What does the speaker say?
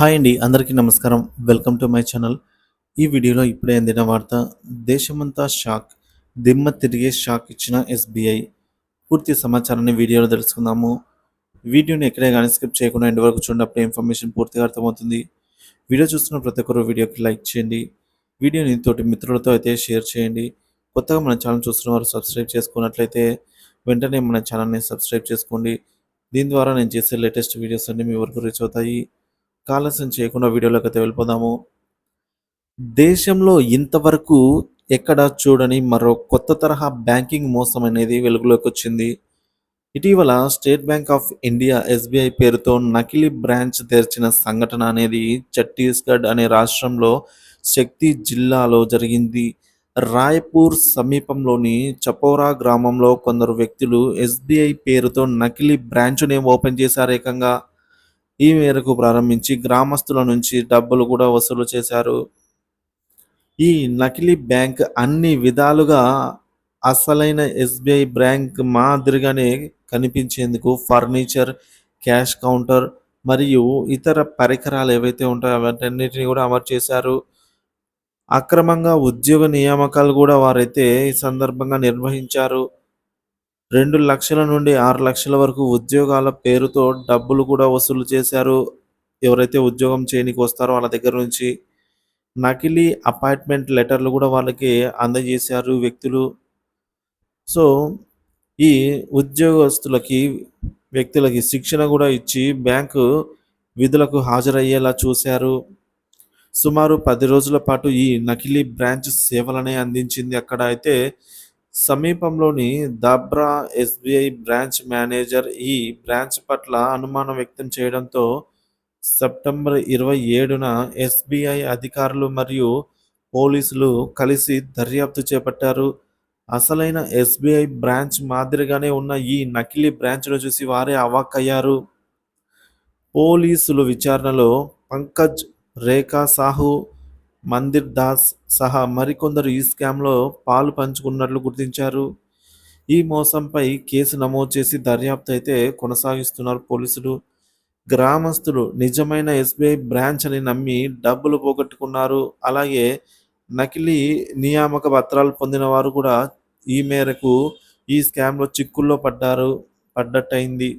Hi అండి. అందరికీ నమస్కారం. Welcome to my channel. ఈ వీడియోలో ఇప్పుడే అందిన వార్త. దేశమంతా షాక్. దిమ్మ తిరిగే షాక్ ఇచ్చిన ఎస్‌బీఐ. పూర్తి సమాచారాన్ని వీడియోలో తెలుసుకుందాము. వీడియోని ఎక్కడే గానీ స్కిప్ చేయకుండా ఎండ్ వరకు చూడండి. అప్పుడే ఇన్ఫర్మేషన్ పూర్తిగా అర్థమవుతుంది. వీడియో చూస్తున్న ప్రతి ఒక్కరు వీడియోకి లైక్ చేయండి. వీడియోని తోటి మిత్రులతో అయితే షేర్ చేయండి. కొత్తగా మన ఛానల్ చూస్తున్న వారు సబ్స్క్రైబ్ చేసుకున్నట్లయితే వెంటనే మన ఛానల్‌ని సబ్స్క్రైబ్ చేసుకోండి. దీని ద్వారా నేను చేసే లేటెస్ట్ వీడియోస్ అన్నీ మీ వరకు రీచ్ అవుతాయి. ఆలస్యం చేయకుండా వీడియోలోకైతే వెళ్ళిపోదాము. దేశంలో ఇంతవరకు ఎక్కడా చూడని మరో కొత్త తరహా బ్యాంకింగ్ మోసం అనేది వెలుగులోకొచ్చింది. ఇటీవల state bank of India SBI పేరుతో నకిలీ బ్రాంచ్ తెరిచిన సంఘటన అనేది ఛత్తీస్‌గఢ్ అనే రాష్ట్రంలో శక్తి జిల్లాలో జరిగింది. రాయ్‌పూర్ సమీపంలోని చపోరా గ్రామంలో కొందరు వ్యక్తులు ఎస్‌బీఐ పేరుతో నకిలీ బ్రాంచ్‌ని ఓపెన్ చేశారు ఏకంగా. ఈ మేరకు ప్రారంభించి గ్రామస్తుల నుంచి డబ్బులు కూడా వసూలు చేశారు. ఈ నకిలీ బ్యాంక్ అన్ని విధాలుగా అసలైన ఎస్‌బీఐ బ్యాంక్ మాదిరిగానే కనిపించేందుకు ఫర్నిచర్, క్యాష్ కౌంటర్ మరియు ఇతర పరికరాలు ఏవైతే ఉంటాయో వాటన్నిటిని కూడా అమర్చేశారు. అక్రమంగా ఉద్యోగ నియామకాలు కూడా వారైతే ఈ సందర్భంగా నిర్వహించారు. 2,00,000 నుండి 6,00,000 వరకు ఉద్యోగాల పేరుతో డబ్బులు కూడా వసూలు చేశారు. ఎవరైతే ఉద్యోగం చేయనీకి వస్తారో వాళ్ళ దగ్గర నుంచి. నకిలీ అపాయింట్‌మెంట్ లెటర్‌లు కూడా వాళ్ళకి అందజేశారు వ్యక్తులు. సో, ఈ ఉద్యోగస్తులకి, వ్యక్తులకి శిక్షణ కూడా ఇచ్చి బ్యాంకు విధులకు హాజరయ్యేలా చూశారు. సుమారు 10 రోజుల పాటు ఈ నకిలీ బ్రాంచ్ సేవలనే అందించింది. అక్కడ అయితే సమీపంలోని దాబ్రా ఎస్‌బీఐ బ్రాంచ్ మేనేజర్ ఈ బ్రాంచ్ పట్ల అనుమానం వ్యక్తం చేయడంతో సెప్టెంబర్ 27న ఎస్‌బీఐ అధికారులు మరియు పోలీసులు కలిసి దర్యాప్తు చేపట్టారు. అసలైన ఎస్‌బీఐ బ్రాంచ్ మాదిరిగానే ఉన్న ఈ నకిలీ బ్రాంచ్‌ను చూసి వారే అవాక్కయ్యారు. పోలీసులు విచారణలో పంకజ్, రేఖా సాహు, మందిర్ దాస్ సహా మరికొందరు ఈ స్కామ్‌లో పాలు పంచుకున్నట్లు గుర్తించారు. ఈ మోసంపై కేసు నమోదు చేసి దర్యాప్తు అయితే కొనసాగిస్తున్నారు పోలీసులు. గ్రామస్తులు నిజమైన ఎస్‌బీఐ బ్రాంచ్ అని నమ్మి డబ్బులు పోగొట్టుకున్నారు. అలాగే నకిలీ నియామక పత్రాలు పొందిన వారు కూడా ఈ మేరకు ఈ స్కామ్‌లో చిక్కుల్లో పడ్డట్టయింది.